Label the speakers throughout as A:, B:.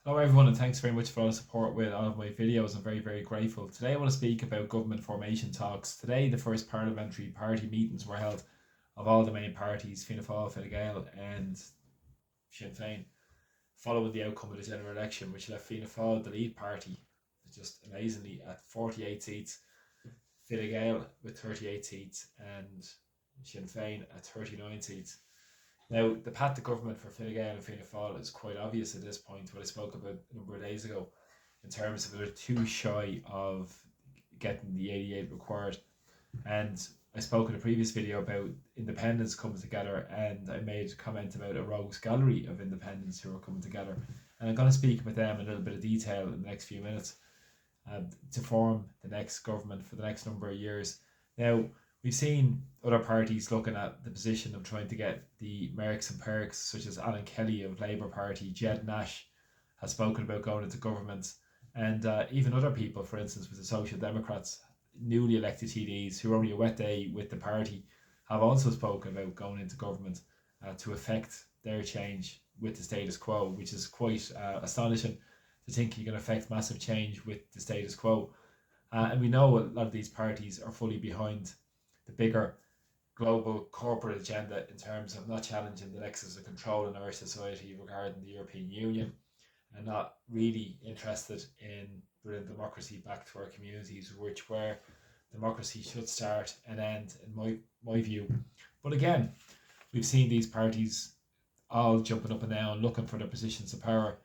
A: Hello everyone and thanks very much for all the support with all of my videos. I'm very grateful. Today I want to speak about government formation talks. Today the first parliamentary party meetings were held of all the main parties, Fianna Fáil, Fine Gael and Sinn Féin, following the outcome of the general election, which left Fianna Fáil the lead party, just amazingly at 48 seats, Fine Gael with 38 seats and Sinn Féin at 39 seats. Now, the path to government for Fine Gael and Fianna Fáil is quite obvious at this point, what I spoke about a number of days ago, in terms of they're too shy of getting the 88 required. And I spoke in a previous video about independents coming together, and I made a comment about a rogues gallery of independents who are coming together. And I'm going to speak about them in a little bit of detail in the next few minutes to form the next government for the next number of years. Now, we've seen other parties looking at the position of trying to get the Mercs and Perks, such as Alan Kelly of Labour Party, Jed Nash has spoken about going into government, and even other people, for instance, with the Social Democrats, newly elected TDs who are only a wet day with the party, have also spoken about going into government to affect their change with the status quo, which is quite astonishing to think you can affect massive change with the status quo. And we know a lot of these parties are fully behind the bigger global corporate agenda in terms of not challenging the nexus of control in our society regarding the European Union, and not really interested in bringing democracy back to our communities, which where democracy should start and end, in my view. But again, we've seen these parties all jumping up and down looking for their positions of power,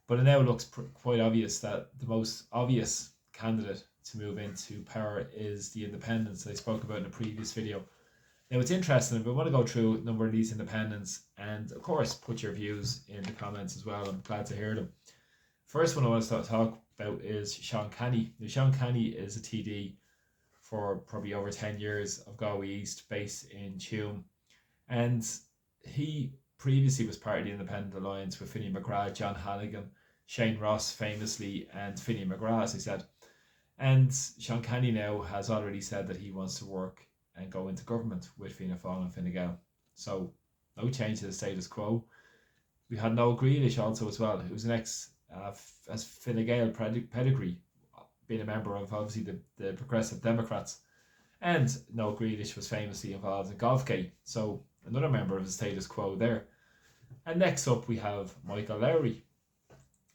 A: but it now looks quite obvious that the most obvious candidate to move into power is the independents I spoke about in a previous video. Now it's interesting, if we want to go through a number of these independents, and of course put your views in the comments as well. I'm glad to hear them. First one I want to talk about is Sean Canny. Now Sean Canny is a TD for probably over 10 years of Galway East, based in Tuam, and he previously was part of the Independent Alliance with Finney McGrath, John Hannigan, Shane Ross famously, and Finney McGrath, as I said. And Sean Canny now has already said that he wants to work and go into government with Fianna Fáil and Fine Gael. So no change to the status quo. We had Noel Grealish also as well, who's an ex as Fine Gael pedigree, being a member of obviously the Progressive Democrats. And Noel Grealish was famously involved in Golfgate, so another member of the status quo there. And next up we have Michael Lowry.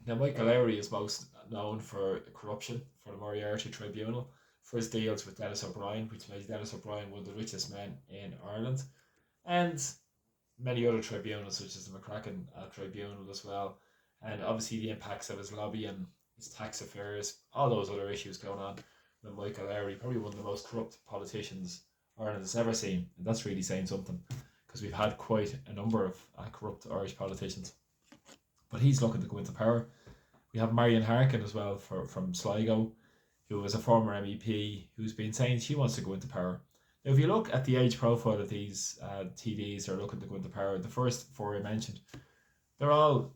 A: Now Michael Lowry is most known for corruption for the Moriarty Tribunal, for his deals with Dennis O'Brien, which made Dennis O'Brien one of the richest men in Ireland, and many other tribunals, such as the McCracken Tribunal as well, and obviously the impacts of his lobbying, his tax affairs, all those other issues going on with Michael Lowry, probably one of the most corrupt politicians Ireland has ever seen, and that's really saying something, because we've had quite a number of corrupt Irish politicians. But he's looking to go into power. We have Marion Harkin as well from Sligo, who was a former MEP who's been saying she wants to go into power. Now, if you look at the age profile of these TDs who are looking to go into power, the first four I mentioned, they're all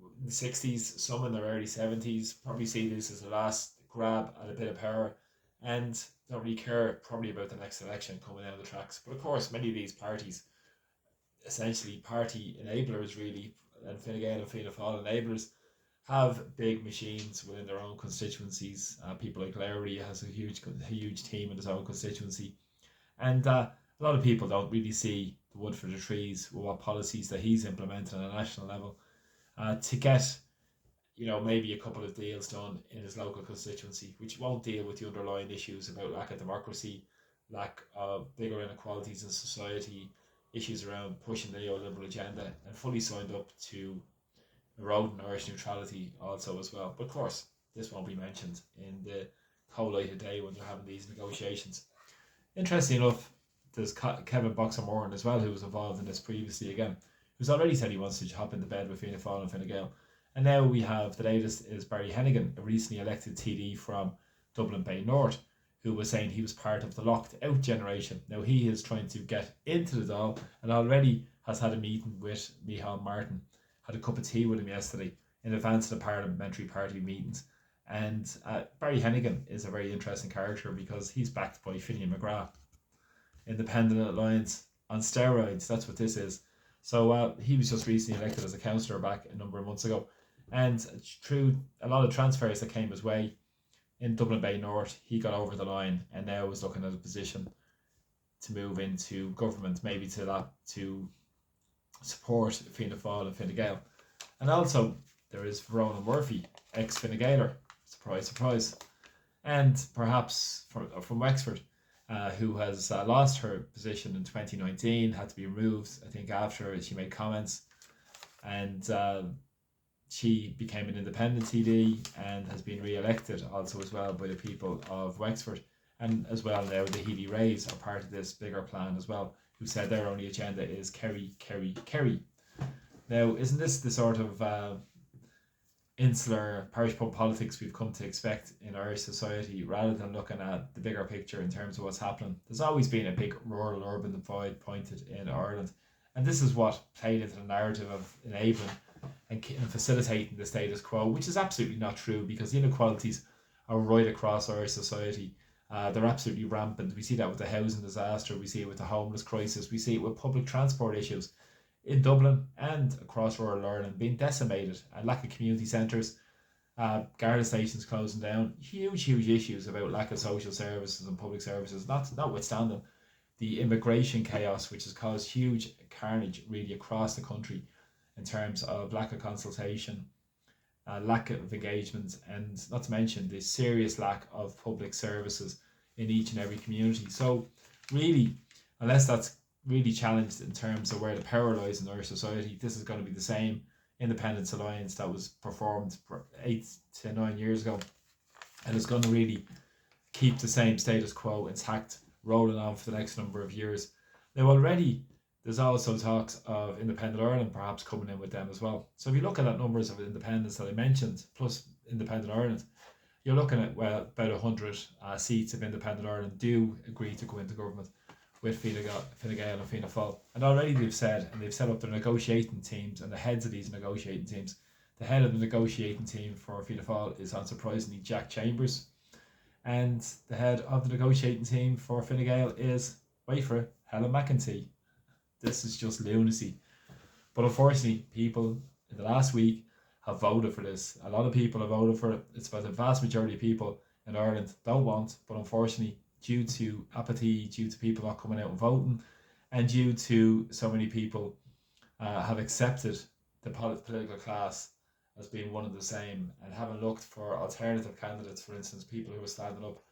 A: in the 60s, some in their early 70s, probably see this as a last grab at a bit of power, and don't really care probably about the next election coming down the tracks. But of course, many of these parties, essentially party enablers really, and Fine Gael and Fianna Fáil enablers, have big machines within their own constituencies. People like Lowry has a huge team in his own constituency, and a lot of people don't really see the wood for the trees with what policies that he's implementing on a national level to get, maybe a couple of deals done in his local constituency, which won't deal with the underlying issues about lack of democracy, lack of bigger inequalities in society, issues around pushing the neoliberal agenda, and fully signed up to eroding Irish neutrality also as well. But of course, this won't be mentioned in the whole light of day when they're having these negotiations. Interesting enough, there's Kevin Boxer Moran as well, who was involved in this previously again, who's already said he wants to hop into bed with Fianna Fáil and Fine Gael. And now we have the latest is Barry Hennigan, a recently elected TD from Dublin Bay North, who was saying he was part of the locked out generation. Now he is trying to get into the Dáil and already has had a meeting with Micheál Martin, had a cup of tea with him yesterday in advance of the parliamentary party meetings. And Barry Hennigan is a very interesting character because he's backed by Finney McGrath. Independent Alliance on steroids, that's what this is. So he was just recently elected as a councillor back a number of months ago. And through a lot of transfers that came his way in Dublin Bay North, he got over the line and now is looking at a position to move into government, maybe to support Fianna Fáil and Fine Gael. And also there is Verona Murphy, ex Fine Gaeler, surprise, surprise, and perhaps from Wexford, who has lost her position in 2019, had to be removed, I think, after she made comments, and she became an independent TD and has been re-elected also as well by the people of Wexford. And as well now the Healy Rays are part of this bigger plan as well, who said their only agenda is Kerry, Kerry, Kerry. Now, isn't this the sort of insular parish pub politics we've come to expect in Irish society, rather than looking at the bigger picture in terms of what's happening? There's always been a big rural urban divide pointed in Ireland, and this is what played into the narrative of enabling and facilitating the status quo, which is absolutely not true, because the inequalities are right across Irish society. They're absolutely rampant. We see that with the housing disaster, we see it with the homeless crisis, we see it with public transport issues in Dublin and across rural Ireland being decimated, and lack of community centres, Garda stations closing down, huge issues about lack of social services and public services, notwithstanding the immigration chaos, which has caused huge carnage really across the country in terms of lack of consultation, lack of engagement, and not to mention the serious lack of public services in each and every community. So really, unless that's really challenged in terms of where the power lies in our society, this is going to be the same Independence Alliance that was performed 8 to 9 years ago, and it's going to really keep the same status quo intact, rolling on for the next number of years. Now already there's also talks of Independent Ireland perhaps coming in with them as well. So if you look at that numbers of independents that I mentioned, plus Independent Ireland, you're looking at, well, about 100 seats if Independent Ireland do agree to go into government with Fine Gael and Fianna Fáil. And already they've said, and they've set up their negotiating teams and the heads of these negotiating teams. The head of the negotiating team for Fianna Fáil is, unsurprisingly, Jack Chambers. And the head of the negotiating team for Fine Gael is, wait for it, Helen McEntee. This is just lunacy. But unfortunately, people in the last week have voted for this. A lot of people have voted for it. It's about the vast majority of people in Ireland don't want, but unfortunately, due to apathy, due to people not coming out and voting, and due to so many people have accepted the political class as being one and the same, and haven't looked for alternative candidates, for instance, people who are standing up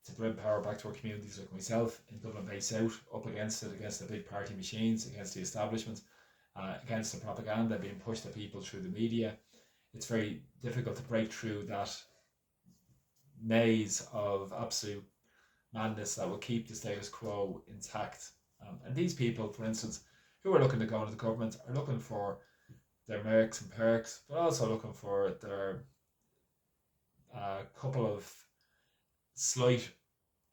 A: to bring power back to our communities, like myself in Dublin Bay South, up against it, against the big party machines, against the establishment, against the propaganda being pushed at people through the media. It's very difficult to break through that maze of absolute madness that will keep the status quo intact. And these people, for instance, who are looking to go into the government, are looking for their mercs and perks, but also looking for their couple of slight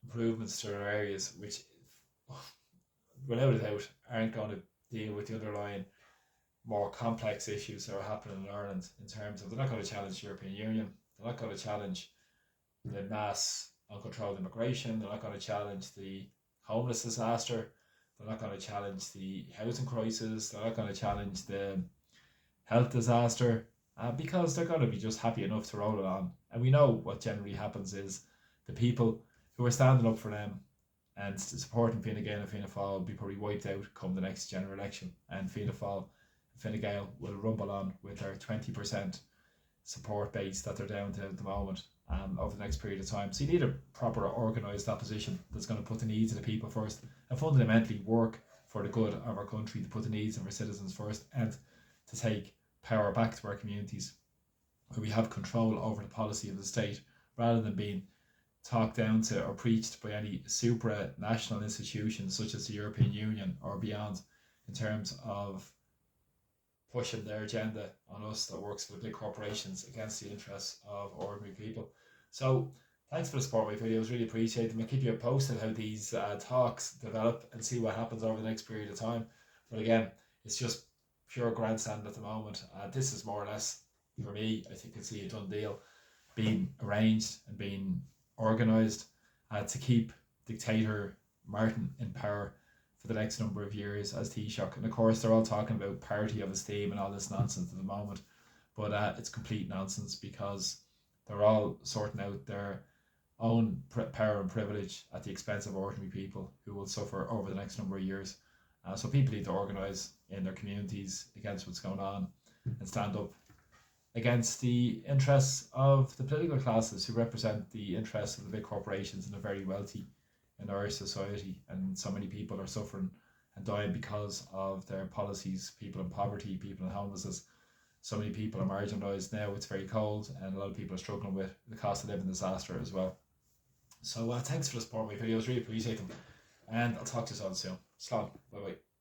A: improvements to their areas, which without a doubt aren't going to deal with the underlying more complex issues that are happening in Ireland, in terms of they're not going to challenge the European Union, they're not going to challenge the mass uncontrolled immigration, they're not going to challenge the homeless disaster, they're not going to challenge the housing crisis, they're not going to challenge the health disaster, because they're going to be just happy enough to roll it on. And we know what generally happens is the people who are standing up for them and supporting Fine Gael and Fianna Fáil will be probably wiped out come the next general election, and Fianna Fáil and Fine Gael will rumble on with their 20% support base that they're down to at the moment over the next period of time. So you need a proper organised opposition that's going to put the needs of the people first and fundamentally work for the good of our country, to put the needs of our citizens first, and to take power back to our communities, where we have control over the policy of the state, rather than being talked down to or preached by any supranational institutions such as the European Union or beyond, in terms of pushing their agenda on us that works for the big corporations against the interests of ordinary people. So thanks for the support of my videos, really appreciate them. I'll keep you posted how these talks develop and see what happens over the next period of time. But again, it's just pure grandstand at the moment. This is more or less, for me, I think, I see a done deal being arranged and being organised to keep dictator Martin in power for the next number of years as Taoiseach. And of course, they're all talking about party of esteem and all this nonsense at the moment. But it's complete nonsense, because they're all sorting out their own power and privilege at the expense of ordinary people who will suffer over the next number of years. So people need to organise in their communities against what's going on and stand up against the interests of the political classes who represent the interests of the big corporations and the very wealthy in our society. And so many people are suffering and dying because of their policies. People in poverty, people in homelessness. So many people are marginalised now. It's very cold, and a lot of people are struggling with the cost of living disaster as well. So thanks for the support of my videos. Really appreciate them. And I'll talk to you all soon. Slán. Bye bye.